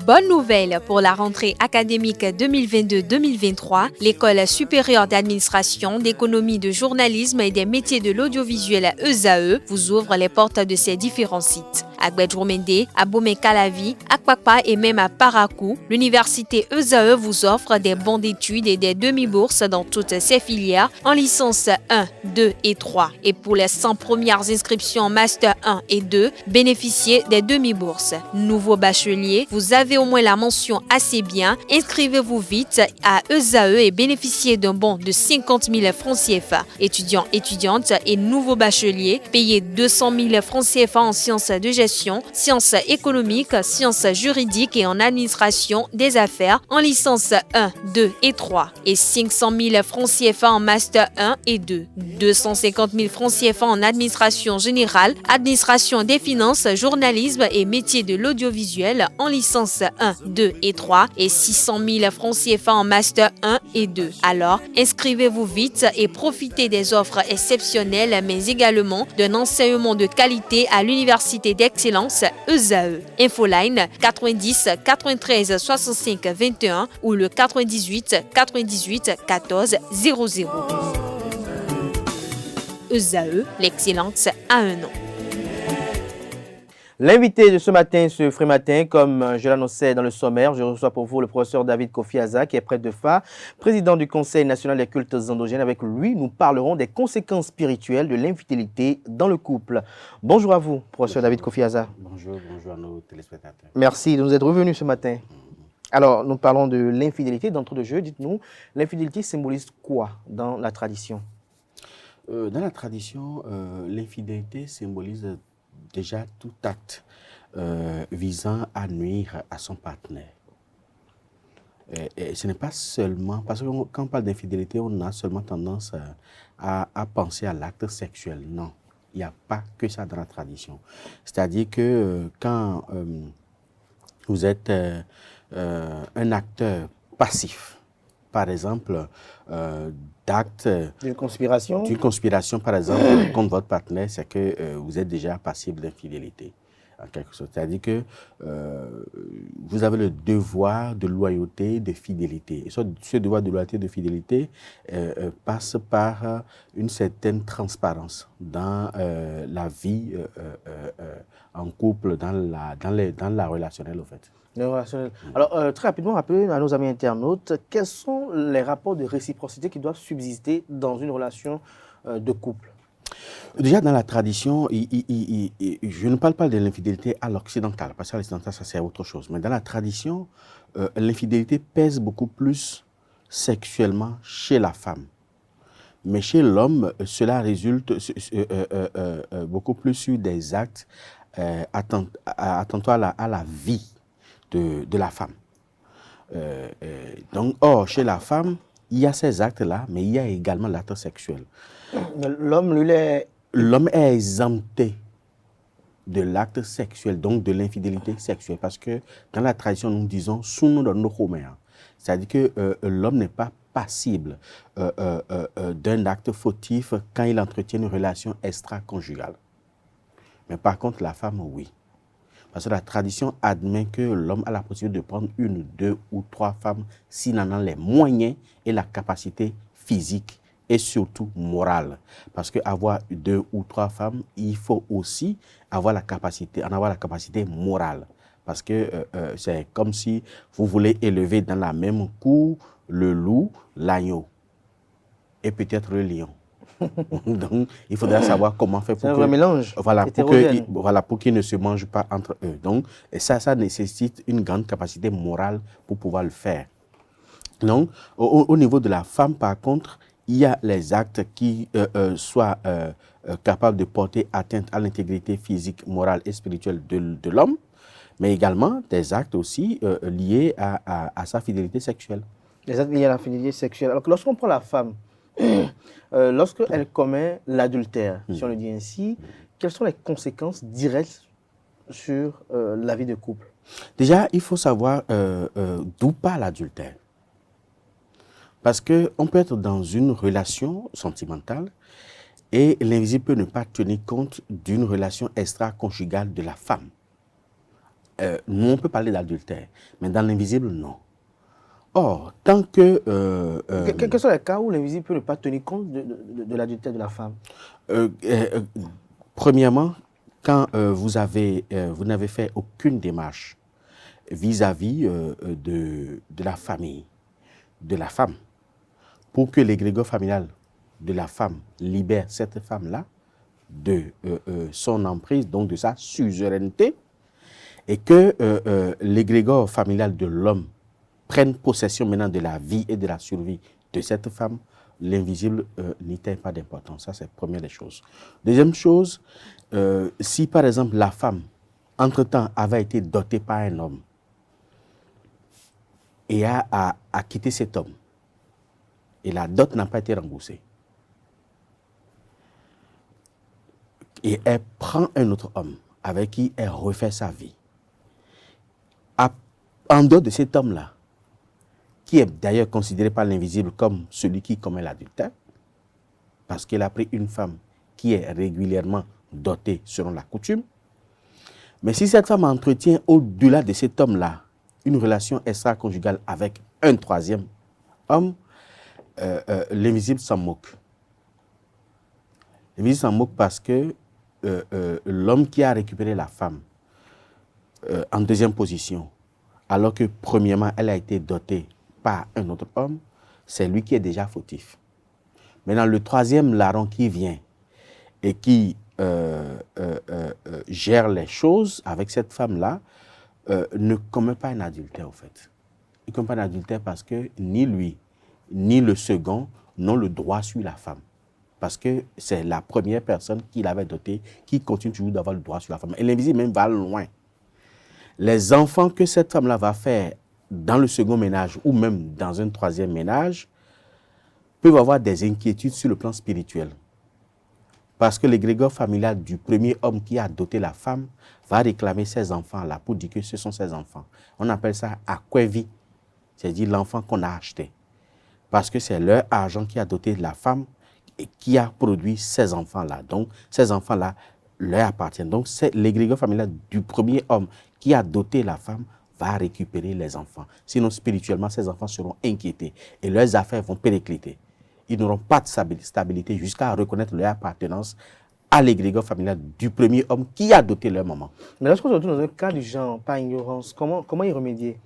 Bonne nouvelle pour la rentrée académique 2022-2023, l'École supérieure d'administration, d'économie, de journalisme et des métiers de l'audiovisuel ESAE vous ouvre les portes de ses différents sites. À Gbedjomende, à Bomé-Calavi, à Kpakpa et même à Parakou, l'université ESAE vous offre des bons d'études et des demi-bourses dans toutes ses filières en licence 1, 2 et 3. Et pour les 100 premières inscriptions en master 1 et 2, bénéficiez des demi-bourses. Nouveau bachelier, vous avez au moins la mention assez bien. Inscrivez-vous vite à ESAE et bénéficiez d'un bon de 50 000 francs CFA. Étudiants, étudiantes et nouveaux bacheliers, payez 200 000 francs CFA en sciences de gestion, sciences économiques, sciences juridiques et en administration des affaires en licence 1, 2 et 3 et 500 000 francs CFA en master 1 et 2, 250 000 francs CFA en administration générale, administration des finances, journalisme et métiers de l'audiovisuel en licence 1, 2 et 3 et 600 000 francs CFA en master 1 et 2. Alors, inscrivez-vous vite et profitez des offres exceptionnelles mais également d'un enseignement de qualité à l'université d'excellence ESAE. Infoline 90 93 65 21 ou le 98 98 14 00. ESAE, l'excellence a un nom. L'invité de ce matin, ce frais matin, comme je l'annonçais dans le sommaire, je reçois pour vous le professeur David Kofi Aza, qui est prêtre de Fa, président du Conseil national des cultes endogènes. Avec lui, nous parlerons des conséquences spirituelles de l'infidélité dans le couple. Bonjour à vous, professeur David Kofi Aza. Bonjour à nos téléspectateurs. Merci de nous être revenus ce matin. Alors, nous parlons de l'infidélité. D'entrée de jeu, dites-nous, l'infidélité symbolise quoi dans la tradition? Dans la tradition, l'infidélité symbolise déjà tout acte visant à nuire à son partenaire. Et ce n'est pas seulement, parce que quand on parle d'infidélité, on a seulement tendance à penser à l'acte sexuel. Non, il n'y a pas que ça dans la tradition. C'est-à-dire que quand vous êtes un acteur passif, par exemple, d'actes d'une conspiration, par exemple, contre votre partenaire, c'est que vous êtes déjà passible d'infidélité, en quelque sorte. C'est-à-dire que vous avez le devoir de loyauté, de fidélité. Et ce devoir de loyauté, de fidélité passe par une certaine transparence dans la vie en couple, dans la relationnelle, en fait. Alors, très rapidement, rappelez à nos amis internautes, quels sont les rapports de réciprocité qui doivent subsister dans une relation de couple? Déjà, dans la tradition, je ne parle pas de l'infidélité à l'occidental, parce qu'à l'occidental, ça c'est autre chose. Mais dans la tradition, l'infidélité pèse beaucoup plus sexuellement chez la femme. Mais chez l'homme, cela résulte beaucoup plus sur des actes attentatoires à la vie de la femme. Donc, chez la femme, il y a ces actes-là, mais il y a également l'acte sexuel. L'homme, lui, L'homme est exempté de l'acte sexuel, donc de l'infidélité sexuelle, parce que dans la tradition, nous disons « sunu no nochomea », c'est-à-dire que l'homme n'est pas passible d'un acte fautif quand il entretient une relation extra-conjugale. Mais par contre, la femme, oui. Parce que la tradition admet que l'homme a la possibilité de prendre une, deux ou trois femmes s'il en a les moyens et la capacité physique et surtout morale. Parce qu'avoir deux ou trois femmes, il faut aussi avoir la capacité morale. Parce que c'est comme si vous voulez élever dans la même cour le loup, l'agneau et peut-être le lion. Donc, il faudra savoir comment faire pour un mélange pour qu'ils ne se mangent pas entre eux. Donc, ça nécessite une grande capacité morale pour pouvoir le faire. Donc, au niveau de la femme, par contre, il y a les actes qui soient capables de porter atteinte à l'intégrité physique, morale et spirituelle de l'homme, mais également des actes aussi liés à sa fidélité sexuelle. Les actes liés à la fidélité sexuelle. Alors que lorsqu'on prend la femme, lorsqu'elle commet l'adultère, si on le dit ainsi, quelles sont les conséquences directes sur la vie de couple? Déjà, il faut savoir d'où part l'adultère. Parce qu'on peut être dans une relation sentimentale et l'invisible peut ne pas tenir compte d'une relation extra-conjugale de la femme. nous, on peut parler d'adultère, mais dans l'invisible, non. Or, tant que... Quels sont les cas où l'invisible peut ne pas tenir compte de l'adultère de la femme? Premièrement, quand vous n'avez fait aucune démarche vis-à-vis de la famille, de la femme, pour que l'égrégore familial de la femme libère cette femme-là de son emprise, donc de sa suzeraineté, et que l'égrégore familial de l'homme prenne possession maintenant de la vie et de la survie de cette femme, l'invisible n'y tient pas d'importance. Ça, c'est la première des choses. Deuxième chose, si par exemple la femme, entre-temps, avait été dotée par un homme et a quitté cet homme, et la dot n'a pas été remboursée, et elle prend un autre homme avec qui elle refait sa vie, en dehors de cet homme-là, qui est d'ailleurs considéré par l'invisible comme celui qui commet l'adultère, parce qu'il a pris une femme qui est régulièrement dotée selon la coutume. Mais si cette femme entretient au-delà de cet homme-là une relation extra-conjugale avec un troisième homme, l'invisible s'en moque. L'invisible s'en moque parce que l'homme qui a récupéré la femme en deuxième position, alors que premièrement elle a été dotée par un autre homme, c'est lui qui est déjà fautif. Maintenant, le troisième larron qui vient et qui gère les choses avec cette femme-là ne commet pas un adultère, en fait. Il ne commet pas un adultère parce que ni lui, ni le second n'ont le droit sur la femme. Parce que c'est la première personne qui l'avait dotée qui continue toujours d'avoir le droit sur la femme. Et l'invisible même va loin. Les enfants que cette femme-là va faire dans le second ménage ou même dans un troisième ménage peuvent avoir des inquiétudes sur le plan spirituel. Parce que l'égrégore familial du premier homme qui a doté la femme va réclamer ces enfants-là pour dire que ce sont ses enfants. On appelle ça akwevi, c'est-à-dire l'enfant qu'on a acheté. Parce que c'est leur argent qui a doté la femme et qui a produit ces enfants-là. Donc, ces enfants-là leur appartiennent. Donc, c'est l'égrégore familial du premier homme qui a doté la femme va récupérer les enfants. Sinon, spirituellement, ces enfants seront inquiétés et leurs affaires vont péricliter. Ils n'auront pas de stabilité jusqu'à reconnaître leur appartenance à l'égrégore familial du premier homme qui a doté leur maman. Mais lorsqu'on se retrouve dans un cas du genre, par ignorance, comment y remédier?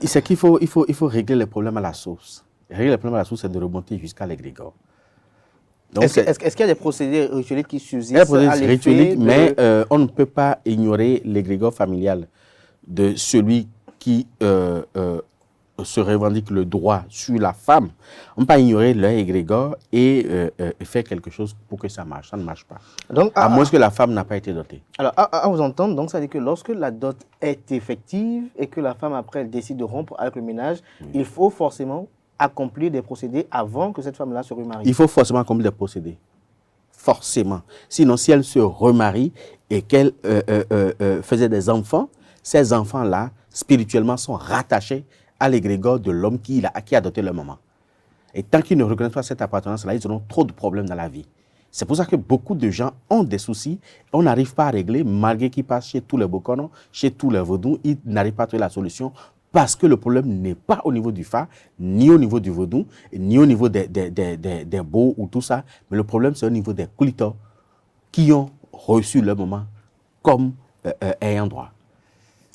C'est qu'il faut régler les problèmes à la source. Régler les problèmes à la source, c'est de remonter jusqu'à l'égrégore. Est-ce qu'il y a des procédés rituels qui subsistent? Il y a des procédés rituels, mais on ne peut pas ignorer l'égrégore familial de celui qui se revendique le droit sur la femme. On ne peut pas ignorer leur égrégore et faire quelque chose pour que ça marche. Ça ne marche pas. Donc, à moins que la femme n'a pas été dotée. Alors, à vous entendre, donc, ça veut dire que lorsque la dot est effective et que la femme, après, elle décide de rompre avec le ménage, il faut forcément accomplir des procédés avant que cette femme-là se remarie. Il faut forcément accomplir des procédés. Forcément. Sinon, si elle se remarie et qu'elle faisait des enfants, ces enfants-là, spirituellement, sont rattachés à l'égrégore de l'homme qui a doté leur maman. Et tant qu'ils ne reconnaissent pas cette appartenance-là, ils auront trop de problèmes dans la vie. C'est pour ça que beaucoup de gens ont des soucis, on n'arrive pas à régler, malgré qu'ils passent chez tous les bokonos, chez tous les vaudous, ils n'arrivent pas à trouver la solution parce que le problème n'est pas au niveau du fa, ni au niveau du vaudou, ni au niveau des beaux ou tout ça, mais le problème c'est au niveau des clitos qui ont reçu leur maman comme ayant droit.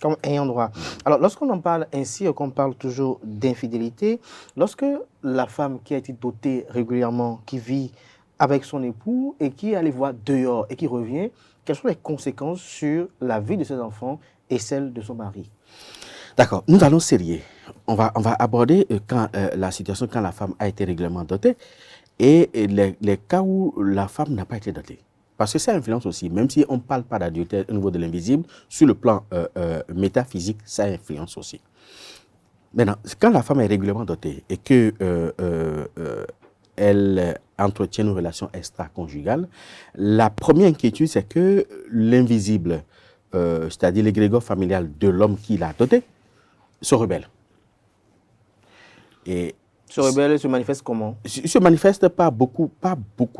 Comme ayant droit. Alors, lorsqu'on en parle ainsi, qu'on parle toujours d'infidélité, lorsque la femme qui a été dotée régulièrement, qui vit avec son époux et qui allait voir dehors et qui revient, quelles sont les conséquences sur la vie de ses enfants et celle de son mari? D'accord, nous allons sérieux. On va aborder la situation quand la femme a été régulièrement dotée et les cas où la femme n'a pas été dotée. Parce que ça influence aussi, même si on ne parle pas d'adultère au niveau de l'invisible, sur le plan métaphysique, ça influence aussi. Maintenant, quand la femme est régulièrement dotée et qu'elle entretient une relation extra-conjugale, la première inquiétude, c'est que l'invisible, c'est-à-dire l'égrégore familial de l'homme qui l'a doté, se rebelle. Et se rebelle se manifeste comment? Se manifeste pas beaucoup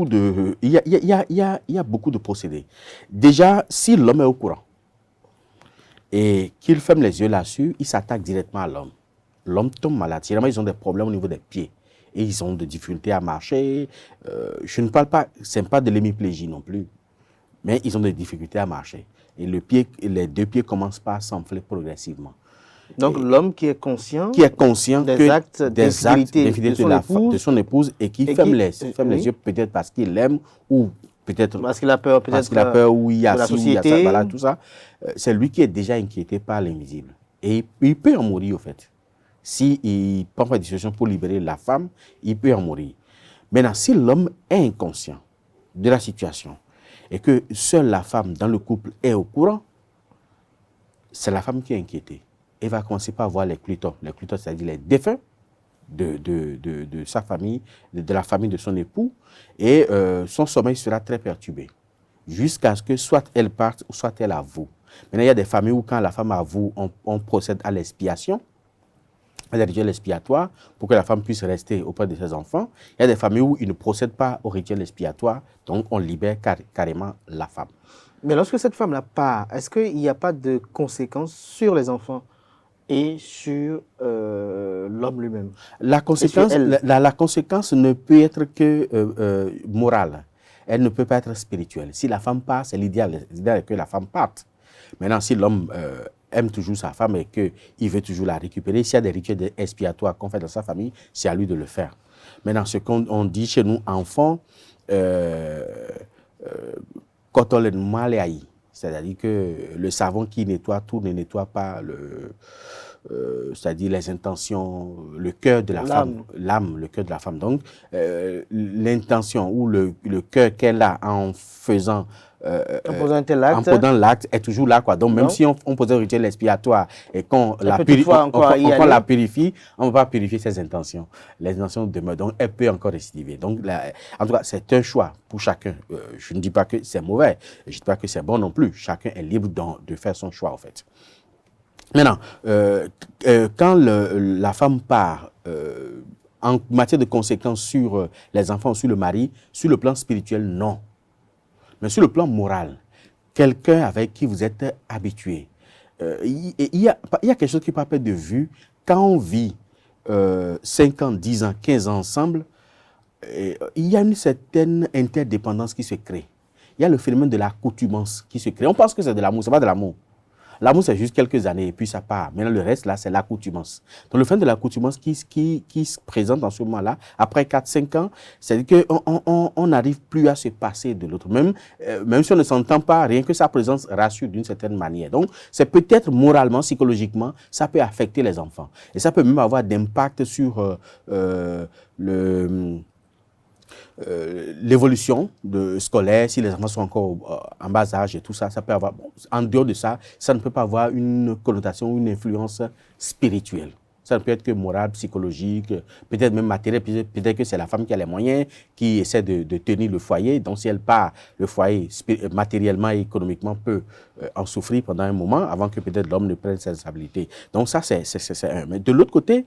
de... Il y a beaucoup de procédés. Déjà, si l'homme est au courant et qu'ils ferment les yeux là-dessus, ils s'attaquent directement à l'homme. L'homme tombe malade. Généralement, ils ont des problèmes au niveau des pieds. Et ils ont des difficultés à marcher. Je ne parle pas, ce n'est pas de l'hémiplégie non plus. Mais ils ont des difficultés à marcher. Et les deux pieds commencent par s'enfler progressivement. Donc l'homme qui est conscient des actes d'infidélité de son épouse et qui ferme les yeux peut-être parce qu'il l'aime ou peut-être parce qu'il a peur, ou il y a la ci, société. Il y a ça, voilà, tout ça. C'est lui qui est déjà inquiété par l'invisible. Et il peut en mourir, au fait. S'il prend pas de décision pour libérer la femme, il peut en mourir. Maintenant, si l'homme est inconscient de la situation et que seule la femme dans le couple est au courant, c'est la femme qui est inquiétée. Elle va commencer par voir les clutons. Les clutons, c'est-à-dire les défunts de sa famille, de la famille de son époux, et son sommeil sera très perturbé, jusqu'à ce que soit elle parte ou soit elle avoue. Maintenant, il y a des familles où quand la femme avoue, on procède à l'expiation, à des rituels expiatoires, pour que la femme puisse rester auprès de ses enfants. Il y a des familles où ils ne procèdent pas au rituel expiatoire, donc on libère carrément la femme. Mais lorsque cette femme-là part, est-ce qu'il n'y a pas de conséquences sur les enfants et sur l'homme lui-même? La conséquence ne peut être que morale. Elle ne peut pas être spirituelle. Si la femme part, c'est l'idéal. L'idéal est que la femme parte. Maintenant, si l'homme aime toujours sa femme et qu'il veut toujours la récupérer, s'il y a des rituels expiatoires qu'on fait dans sa famille, c'est à lui de le faire. Maintenant, ce qu'on dit chez nous, enfants, quand on le mal est haï, c'est-à-dire que le savon qui nettoie tout ne nettoie pas c'est-à-dire les intentions, le cœur de la femme, l'âme, le cœur de la femme. Donc, l'intention ou le cœur qu'elle a en faisant en posant l'acte est toujours là, quoi. Donc, même si on pose un rituel expiatoire et qu'on la purifie, on ne va pas purifier ses intentions. Les intentions demeurent. Donc, elle peut encore récidiver. Donc, en tout cas, c'est un choix pour chacun. Je ne dis pas que c'est mauvais. Je ne dis pas que c'est bon non plus. Chacun est libre de faire son choix, en fait. Maintenant, quand la femme part en matière de conséquences sur les enfants, sur le mari, sur le plan spirituel, non. Mais sur le plan moral, quelqu'un avec qui vous êtes habitué, il y a quelque chose qui peut perdre de vue. Quand on vit 5 ans, 10 ans, 15 ans ensemble, il y a une certaine interdépendance qui se crée. Il y a le phénomène de l'accoutumance qui se crée. On pense que c'est de l'amour, ce n'est pas de l'amour. L'amour, c'est juste quelques années et puis ça part. Maintenant, le reste, là, c'est l'accoutumance. Donc, le fait de l'accoutumance qui se présente en ce moment-là, après 4-5 ans, c'est-à-dire qu'on n'arrive plus à se passer de l'autre. Même si on ne s'entend pas, rien que sa présence rassure d'une certaine manière. Donc, c'est peut-être moralement, psychologiquement, ça peut affecter les enfants. Et ça peut même avoir d'impact sur l'évolution scolaire, si les enfants sont encore en bas âge et tout ça, ça peut avoir, en dehors de ça, ça ne peut pas avoir une connotation, une influence spirituelle. Ça ne peut être que morale, psychologique, peut-être même matériel, peut-être que c'est la femme qui a les moyens, qui essaie de tenir le foyer. Donc si elle part, le foyer matériellement et économiquement peut en souffrir pendant un moment avant que peut-être l'homme ne prenne ses responsabilités. Donc ça, c'est un. Mais de l'autre côté,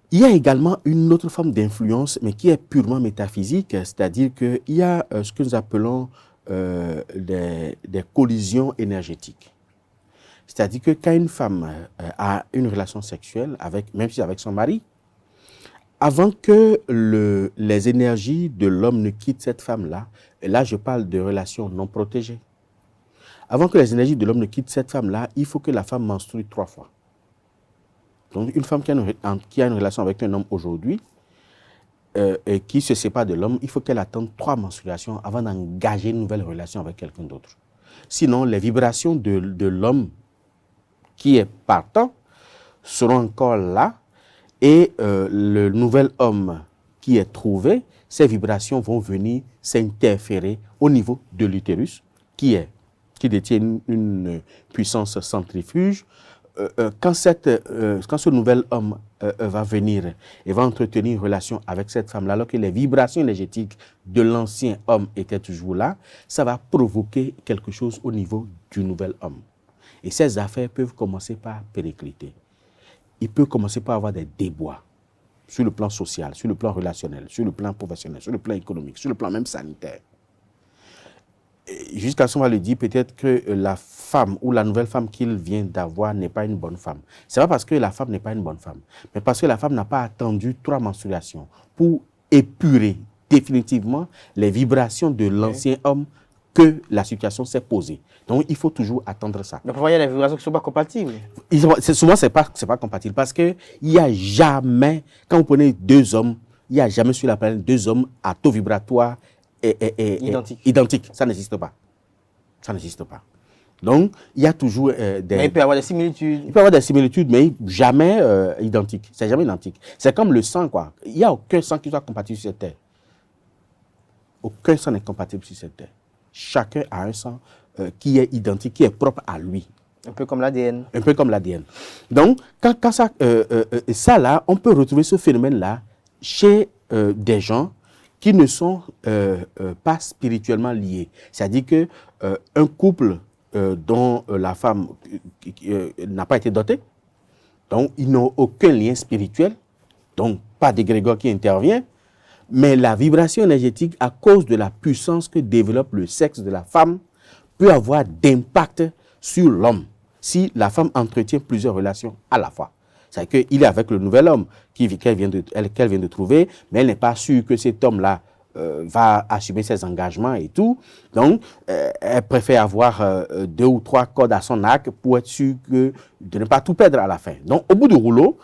il y a également une autre forme d'influence, mais qui est purement métaphysique, c'est-à-dire qu'il y a ce que nous appelons des collisions énergétiques. C'est-à-dire que quand une femme a une relation sexuelle, même si avec son mari, avant que les énergies de l'homme ne quittent cette femme-là, et là je parle de relations non protégées, avant que les énergies de l'homme ne quittent cette femme-là, il faut que la femme menstrue 3 fois. Donc, une femme qui a une relation avec un homme aujourd'hui et qui se sépare de l'homme, il faut qu'elle attende 3 menstruations avant d'engager une nouvelle relation avec quelqu'un d'autre. Sinon, les vibrations de l'homme qui est partant seront encore là et le nouvel homme qui est trouvé, ces vibrations vont venir s'interférer au niveau de l'utérus qui détient une puissance centrifuge. Quand ce nouvel homme va venir et va entretenir une relation avec cette femme-là, alors que les vibrations énergétiques de l'ancien homme étaient toujours là, ça va provoquer quelque chose au niveau du nouvel homme. Et ces affaires peuvent commencer par péricliter. Il peut commencer par avoir des déboires sur le plan social, sur le plan relationnel, sur le plan professionnel, sur le plan économique, sur le plan même sanitaire. jusqu'à ce qu'on va le dire, peut-être que la femme ou la nouvelle femme qu'il vient d'avoir n'est pas une bonne femme. Ce n'est pas parce que la femme n'est pas une bonne femme, mais parce que la femme n'a pas attendu 3 menstruations pour épurer définitivement les vibrations de l'ancien homme que la situation s'est posée. Donc, il faut toujours attendre ça. Mais parfois, il y a des vibrations qui ne sont pas compatibles. Souvent, ce n'est pas compatible parce qu'il n'y a jamais, quand vous prenez 2 hommes, il n'y a jamais sur la planète 2 hommes à taux vibratoire identiques. Ça n'existe pas. Ça n'existe pas. Donc, il y a toujours des... Mais il peut y avoir des similitudes. Il peut y avoir des similitudes, mais jamais identiques. C'est jamais identique. C'est comme le sang, quoi. Il n'y a aucun sang qui soit compatible sur cette terre. Aucun sang n'est compatible sur cette terre. Chacun a un sang qui est identique, qui est propre à lui. Un peu comme l'ADN. Un peu comme l'ADN. Donc, quand ça là, on peut retrouver ce phénomène-là chez des gens qui ne sont pas spirituellement liés. C'est-à-dire qu'un couple dont la femme n'a pas été dotée, donc ils n'ont aucun lien spirituel, donc pas d'égrégore qui intervient, mais la vibration énergétique, à cause de la puissance que développe le sexe de la femme, peut avoir d'impact sur l'homme si la femme entretient plusieurs relations à la fois. C'est-à-dire qu'il est avec le nouvel homme qu'elle vient de trouver, mais elle n'est pas sûre que cet homme-là va assumer ses engagements et tout. Donc, elle préfère avoir 2 ou 3 cordes à son arc pour être sûre de ne pas tout perdre à la fin. Donc, au bout du rouleau,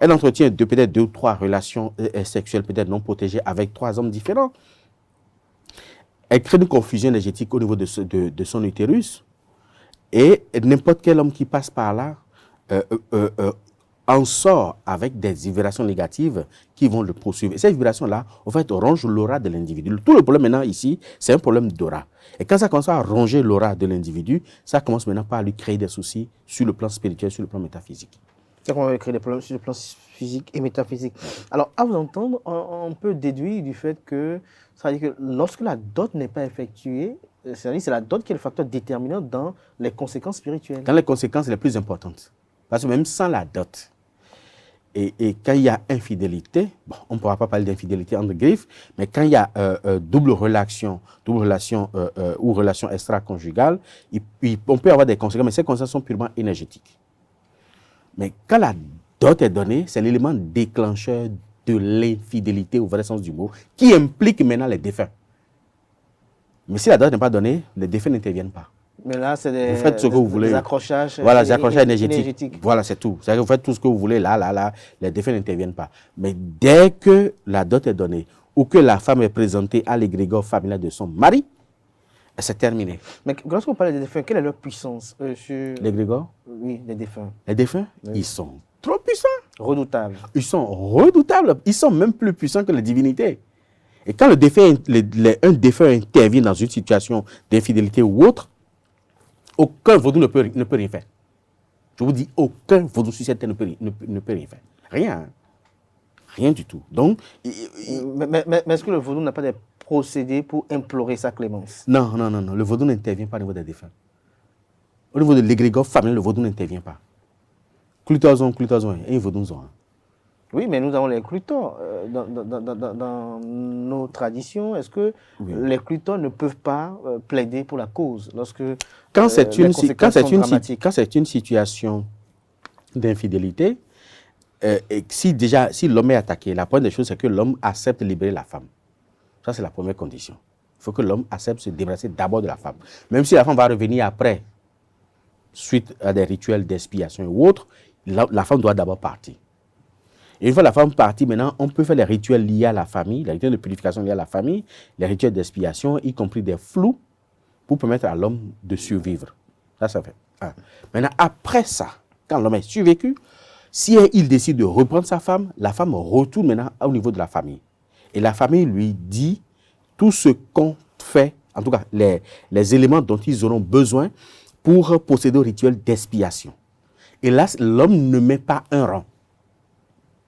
elle entretient peut-être 2 ou 3 relations sexuelles peut-être non protégées avec 3 hommes différents. Elle crée une confusion énergétique au niveau de son utérus. Et n'importe quel homme qui passe par là en sort avec des vibrations négatives qui vont le poursuivre. Et ces vibrations-là, en fait, rongent l'aura de l'individu. Tout le problème maintenant ici, c'est un problème d'aura. Et quand ça commence à ronger l'aura de l'individu, ça commence maintenant par lui créer des soucis sur le plan spirituel, sur le plan métaphysique. C'est qu'on va créer des problèmes sur le plan physique et métaphysique. Alors, à vous entendre, on peut déduire du fait que, ça veut dire que lorsque la dot n'est pas effectuée, c'est-à-dire c'est la dot qui est le facteur déterminant dans les conséquences spirituelles. Dans les conséquences les plus importantes. Parce que même sans la dot, et quand il y a infidélité, bon, on ne pourra pas parler d'infidélité entre griffes, mais quand il y a double relation ou relation extra-conjugale, on peut avoir des conséquences, mais ces conséquences sont purement énergétiques. Mais quand la dot est donnée, c'est l'élément déclencheur de l'infidélité au vrai sens du mot, qui implique maintenant les défunts. Mais si la dot n'est pas donnée, les défunts n'interviennent pas. Mais là, c'est des accrochages, voilà, des accrochages énergétiques. Voilà, c'est tout. C'est-à-dire que vous faites tout ce que vous voulez, là, les défunts n'interviennent pas. Mais dès que la dot est donnée, ou que la femme est présentée à l'égrégore familial de son mari, c'est terminé. Mais lorsqu'on parle des défunts, quelle est leur puissance sur... L'égrégore? Oui, les défunts. Les défunts, oui. Ils sont trop puissants. Redoutables. Ils sont redoutables. Ils sont même plus puissants que les divinités. Et quand un défunt intervient dans une situation d'infidélité ou autre, aucun vaudou ne peut rien faire. Je vous dis, aucun vaudou sur cette terre ne peut rien faire. Rien. Rien du tout. Donc, mais est-ce que le vaudou n'a pas des procédés pour implorer sa clémence? Non. Le vaudou n'intervient pas au niveau des défunts. Au niveau de l'égrégore familial, le vaudou n'intervient pas. Clutozon, et vaudou. Oui, mais nous avons les clutons. Dans nos traditions, est-ce que les clutons ne peuvent pas plaider pour la cause lorsque quand c'est une situation d'infidélité, si l'homme est attaqué, la première des choses, c'est que l'homme accepte de libérer la femme. Ça, c'est la première condition. Il faut que l'homme accepte de se débarrasser d'abord de la femme. Même si la femme va revenir après, suite à des rituels d'expiation ou autres, la femme doit d'abord partir. Et une fois la femme partie, maintenant, on peut faire les rituels liés à la famille, les rituels de purification liés à la famille, les rituels d'expiation, y compris des flous, pour permettre à l'homme de survivre. Ça fait. Maintenant, après ça, quand l'homme est survécu, si il décide de reprendre sa femme, la femme retourne maintenant au niveau de la famille. Et la famille lui dit tout ce qu'on fait, en tout cas les éléments dont ils auront besoin pour procéder au rituel d'expiation. Et là, l'homme ne met pas un rang.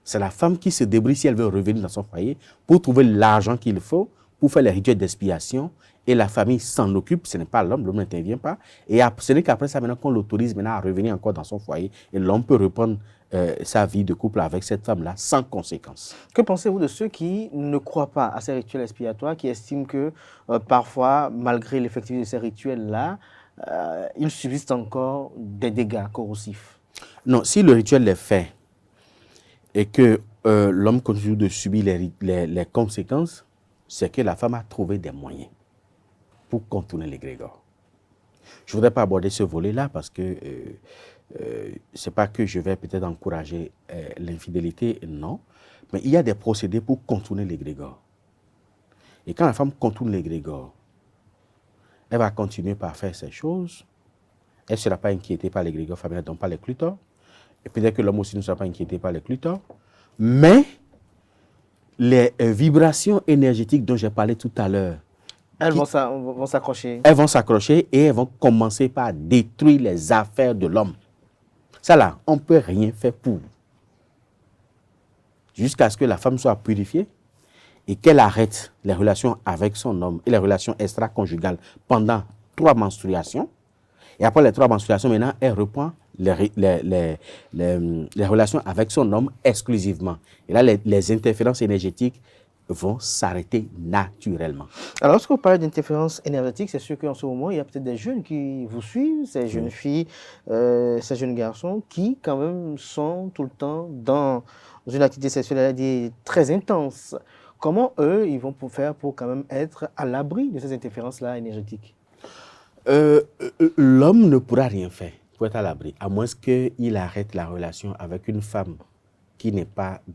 C'est la femme qui se débrouille si elle veut revenir dans son foyer pour trouver l'argent qu'il faut pour faire les rituels d'expiation. Et la famille s'en occupe, ce n'est pas l'homme n'intervient pas. Et ce n'est qu'après ça maintenant qu'on l'autorise maintenant à revenir encore dans son foyer. Et l'homme peut reprendre sa vie de couple avec cette femme-là sans conséquence. Que pensez-vous de ceux qui ne croient pas à ces rituels expiatoires, qui estiment que parfois, malgré l'effectivité de ces rituels-là, il subsiste encore des dégâts corrosifs? Non, si le rituel est fait et que l'homme continue de subir les conséquences, c'est que la femme a trouvé des moyens pour contourner l'égrégore. Je ne voudrais pas aborder ce volet-là parce que ce n'est pas que je vais peut-être encourager l'infidélité, non. Mais il y a des procédés pour contourner l'égrégore. Et quand la femme contourne l'égrégore, elle va continuer par faire ces choses. Elle ne sera pas inquiétée par l'égrégore familial, donc par les clitors. Et peut-être que l'homme aussi ne sera pas inquiété par les clitors. Mais les vibrations énergétiques dont j'ai parlé tout à l'heure, Elles vont s'accrocher. elles vont s'accrocher et elles vont commencer par détruire les affaires de l'homme. Ça là, on ne peut rien faire pour. Jusqu'à ce que la femme soit purifiée et qu'elle arrête les relations avec son homme et les relations extra-conjugales pendant 3 menstruations. Et après les 3 menstruations, maintenant, elle reprend les relations avec son homme exclusivement. Et là, les interférences énergétiques vont s'arrêter naturellement. Alors, lorsque vous parlez d'interférence énergétique, c'est sûr qu'en ce moment, il y a peut-être des jeunes qui vous suivent, ces jeunes filles, ces jeunes garçons, qui quand même sont tout le temps dans une activité sexuelle très intense. Comment eux, ils vont faire pour quand même être à l'abri de ces interférences-là énergétiques? L'homme ne pourra rien faire pour être à l'abri, à moins qu'il arrête la relation avec une femme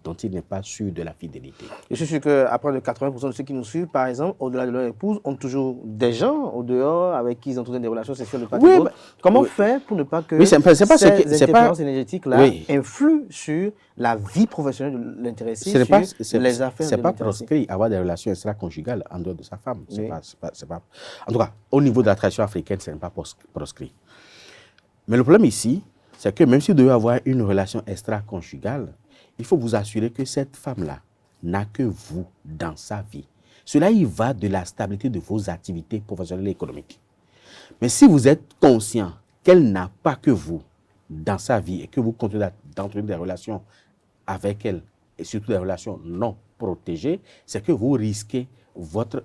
dont il n'est pas sûr de la fidélité. Je suis sûr qu'après de 80% de ceux qui nous suivent, par exemple, au-delà de leur épouse, ont toujours des gens au dehors avec qui ils entretiennent des relations sexuelles de part et d'autre. Comment faire pour ne pas que ces interférences énergétiques-là influent sur la vie professionnelle de l'intéressé, sur les affaires de l'intéressé? C'est pas proscrit avoir des relations extra-conjugales en dehors de sa femme. C'est pas. En tout cas, au niveau de la tradition africaine, ce n'est pas proscrit. Mais le problème ici, c'est que même si vous devez avoir une relation extra-conjugale, il faut vous assurer que cette femme-là n'a que vous dans sa vie. Cela y va de la stabilité de vos activités professionnelles et économiques. Mais si vous êtes conscient qu'elle n'a pas que vous dans sa vie et que vous continuez d'entretenir des relations avec elle, et surtout des relations non protégées, c'est que vous risquez votre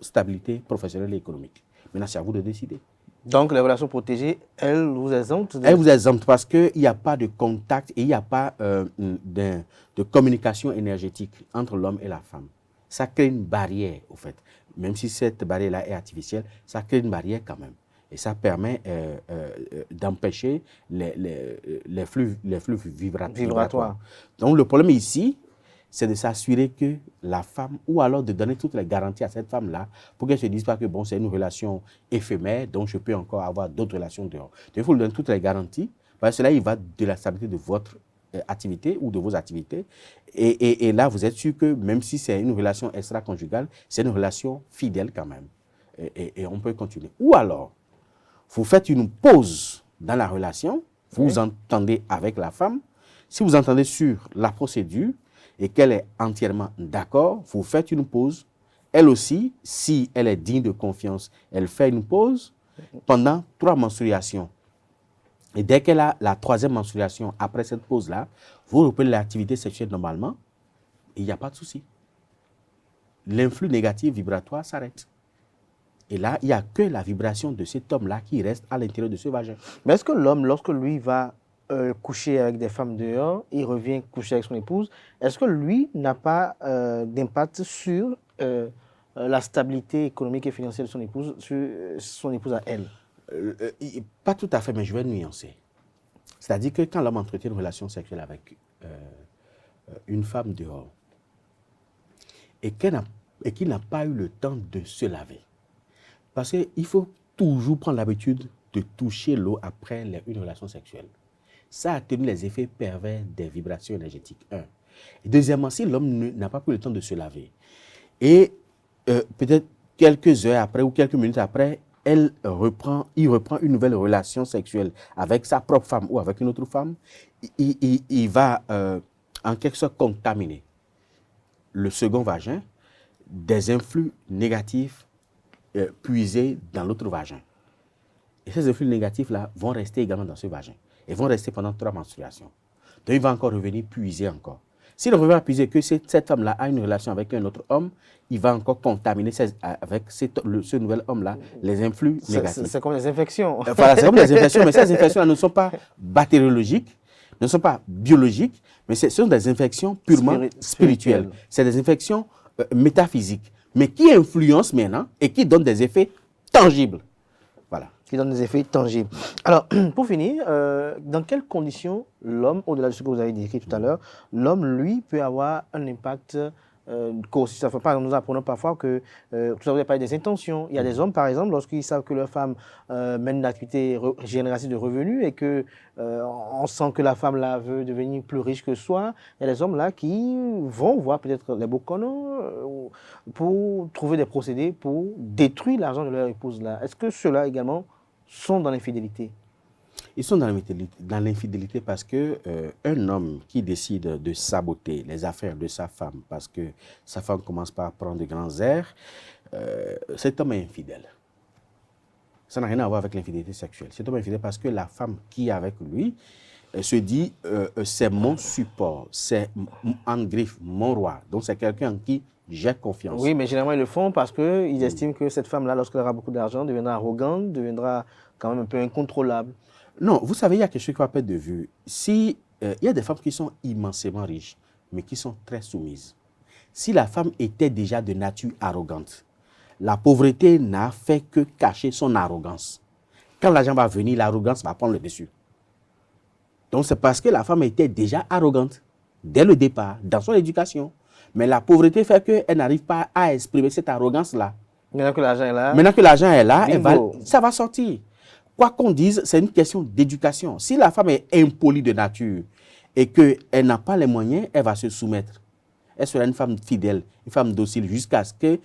stabilité professionnelle et économique. Maintenant, c'est à vous de décider. Donc, les relations protégées, elles vous exemptent? Elles vous exemptent parce qu'il n'y a pas de contact et il n'y a pas de communication énergétique entre l'homme et la femme. Ça crée une barrière, au fait. Même si cette barrière-là est artificielle, ça crée une barrière quand même. Et ça permet d'empêcher les flux vibratoires. Donc, le problème ici, c'est de s'assurer que la femme, ou alors de donner toutes les garanties à cette femme-là pour qu'elle ne se dise pas que bon, c'est une relation éphémère, donc je peux encore avoir d'autres relations dehors. Donc, il faut lui donner toutes les garanties, parce que cela, il va de la stabilité de votre activité ou de vos activités. Et là, vous êtes sûr que même si c'est une relation extra-conjugale, c'est une relation fidèle quand même. Et on peut continuer. Ou alors, vous faites une pause dans la relation, vous vous entendez avec la femme. Si vous entendez sur la procédure, et qu'elle est entièrement d'accord, vous faites une pause. Elle aussi, si elle est digne de confiance, elle fait une pause pendant 3 menstruations. Et dès qu'elle a la 3e menstruation, après cette pause-là, vous reprenez l'activité sexuelle normalement, et il n'y a pas de souci. L'influx négatif vibratoire s'arrête. Et là, il n'y a que la vibration de cet homme-là qui reste à l'intérieur de ce vagin. Mais est-ce que l'homme, lorsque lui va coucher avec des femmes dehors, il revient coucher avec son épouse, est-ce que lui n'a pas d'impact sur la stabilité économique et financière de son épouse, sur son épouse à elle? Pas tout à fait, mais je vais nuancer. C'est-à-dire que quand l'homme entretient une relation sexuelle avec une femme dehors et qu'il n'a pas eu le temps de se laver, parce qu'il faut toujours prendre l'habitude de toucher l'eau après une relation sexuelle. Ça atténue les effets pervers des vibrations énergétiques, 1. Et deuxièmement, si l'homme n'a pas pris le temps de se laver, et peut-être quelques heures après ou quelques minutes après, il reprend une nouvelle relation sexuelle avec sa propre femme ou avec une autre femme, il va en quelque sorte contaminer le second vagin des influx négatifs puisés dans l'autre vagin. Et ces influx négatifs-là vont rester également dans ce vagin. Et vont rester pendant 3 menstruations. Donc, il va encore revenir puiser encore. S'il revient à puiser que cette femme-là a une relation avec un autre homme, il va encore contaminer avec ce nouvel homme-là les influx négatifs. C'est comme les infections. Voilà, c'est comme les infections, mais ces infections-là ne sont pas bactériologiques, ne sont pas biologiques, mais ce sont des infections purement spirituelles. C'est des infections métaphysiques, mais qui influencent maintenant et qui donnent des effets tangibles. Voilà. Qui donnent des effets tangibles. Alors, pour finir, dans quelles conditions l'homme, au-delà de ce que vous avez décrit tout à l'heure, l'homme, lui, peut avoir un impact ça fait pas, nous apprenons parfois que, tout à l'heure vous avez parlé des intentions. Il y a des hommes, par exemple, lorsqu'ils savent que leur femme mène une activité génératrice de revenus et que on sent que la femme là veut devenir plus riche que soi, il y a des hommes là qui vont voir peut-être les Bokono pour trouver des procédés pour détruire l'argent de leur épouse là. Est-ce que ceux-là également sont dans l'infidélité? Ils sont dans l'infidélité parce que un homme qui décide de saboter les affaires de sa femme parce que sa femme commence par prendre de grands airs, cet homme est infidèle. Ça n'a rien à voir avec l'infidélité sexuelle. Cet homme est infidèle parce que la femme qui est avec lui se dit c'est mon support, c'est en griffe, mon roi. Donc c'est quelqu'un en qui j'ai confiance. Oui, mais généralement ils le font parce qu'ils estiment que cette femme-là, lorsqu'elle aura beaucoup d'argent, deviendra arrogante, deviendra quand même un peu incontrôlable. Non, vous savez, il y a quelque chose qui va perdre de vue. Il y a des femmes qui sont immensément riches, mais qui sont très soumises. Si la femme était déjà de nature arrogante, la pauvreté n'a fait que cacher son arrogance. Quand l'argent va venir, l'arrogance va prendre le dessus. Donc c'est parce que la femme était déjà arrogante dès le départ, dans son éducation. Mais la pauvreté fait qu'elle n'arrive pas à exprimer cette arrogance-là. Maintenant que l'argent est là, ça va sortir. Quoi qu'on dise, c'est une question d'éducation. Si la femme est impolie de nature et qu'elle n'a pas les moyens, elle va se soumettre. Elle sera une femme fidèle, une femme docile, jusqu'à ce qu'elle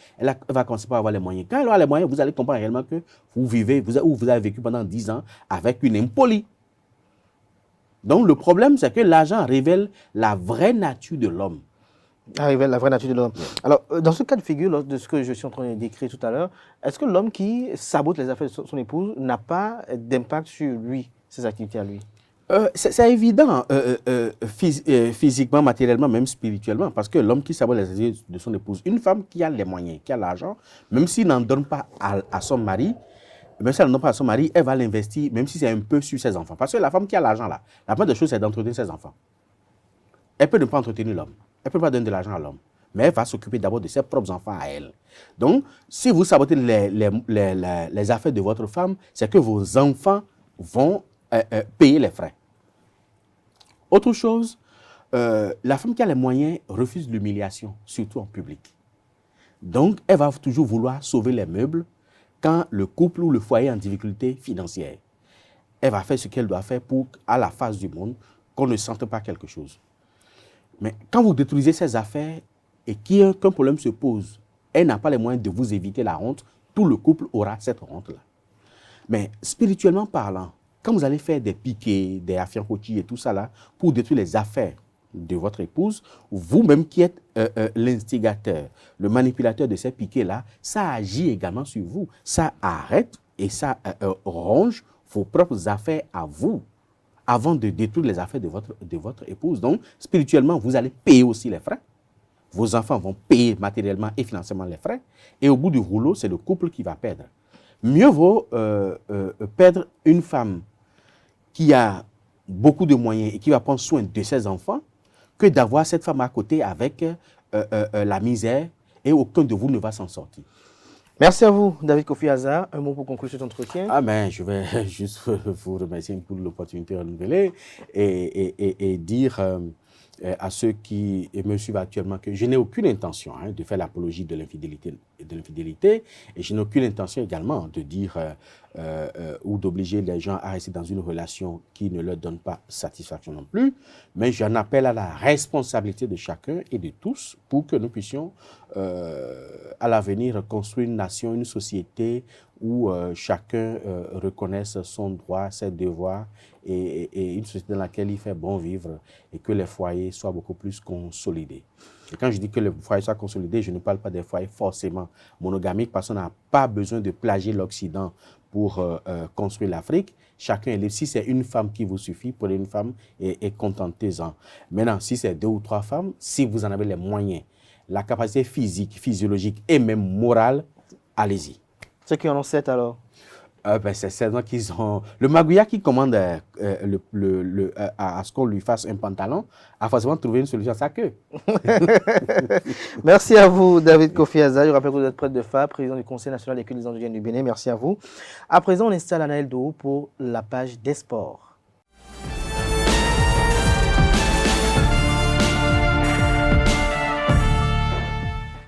va commencer par avoir les moyens. Quand elle aura les moyens, vous allez comprendre réellement que vous vivez, vous avez vécu pendant 10 ans avec une impolie. Donc le problème, c'est que l'argent révèle la vraie nature de l'homme. Révèle la vraie nature de l'homme. Alors, dans ce cas de figure, de ce que je suis en train de décrire tout à l'heure, est-ce que l'homme qui sabote les affaires de son épouse n'a pas d'impact sur lui, ses activités à lui? C'est évident, physiquement, matériellement, même spirituellement, parce que l'homme qui sabote les affaires de son épouse, une femme qui a les moyens, qui a l'argent, même s'il n'en donne pas à son mari, même si elle n'en donne pas à son mari, elle va l'investir, même si c'est un peu sur ses enfants. Parce que la femme qui a l'argent là, la première des choses, c'est d'entretenir ses enfants. Elle peut ne pas entretenir l'homme. Elle ne peut pas donner de l'argent à l'homme, mais elle va s'occuper d'abord de ses propres enfants à elle. Donc, si vous sabotez les affaires de votre femme, c'est que vos enfants vont payer les frais. Autre chose, la femme qui a les moyens refuse l'humiliation, surtout en public. Donc, elle va toujours vouloir sauver les meubles quand le couple ou le foyer est en difficulté financière. Elle va faire ce qu'elle doit faire pour, à la face du monde, qu'on ne sente pas quelque chose. Mais quand vous détruisez ces affaires et qu'un problème se pose, elle n'a pas les moyens de vous éviter la honte, tout le couple aura cette honte-là. Mais spirituellement parlant, quand vous allez faire des piquets, des afiankoti et tout ça là, pour détruire les affaires de votre épouse, vous-même qui êtes l'instigateur, le manipulateur de ces piquets-là, ça agit également sur vous. Ça arrête et ça ronge vos propres affaires à vous, avant de détruire les affaires de votre épouse. Donc, spirituellement, vous allez payer aussi les frais. Vos enfants vont payer matériellement et financièrement les frais. Et au bout du rouleau, c'est le couple qui va perdre. Mieux vaut perdre une femme qui a beaucoup de moyens et qui va prendre soin de ses enfants que d'avoir cette femme à côté avec la misère et aucun de vous ne va s'en sortir. Merci à vous, David Kofi Azar. Un mot pour conclure cet entretien. Je vais juste vous remercier pour l'opportunité renouvelée et dire à ceux qui me suivent actuellement que je n'ai aucune intention de faire l'apologie de l'infidélité et je n'ai aucune intention également de dire ou d'obliger les gens à rester dans une relation qui ne leur donne pas satisfaction non plus, mais j'en appelle à la responsabilité de chacun et de tous pour que nous puissions à l'avenir construire une nation, une société où chacun reconnaisse son droit, ses devoirs et une société dans laquelle il fait bon vivre et que les foyers soient beaucoup plus consolidés. Et quand je dis que le foyer soit consolidé, je ne parle pas des foyers forcément monogamiques parce qu'on n'a pas besoin de plagier l'Occident pour construire l'Afrique. Chacun est libre. Si c'est une femme qui vous suffit, prenez une femme et contentez-en. Maintenant, si c'est 2 ou 3 femmes, si vous en avez les moyens, la capacité physique, physiologique et même morale, allez-y. Ceux qui en ont 7 alors? C'est certainement qu'ils ont... Le Magouya qui commande à ce qu'on lui fasse un pantalon a forcément trouvé une solution à sa queue. Merci à vous, David Kofi Aza. Je rappelle que vous êtes prêtre de FA, président du Conseil national des cultes indigènes du Bénin. Merci à vous. À présent, on installe Anaël Dou pour la page des sports.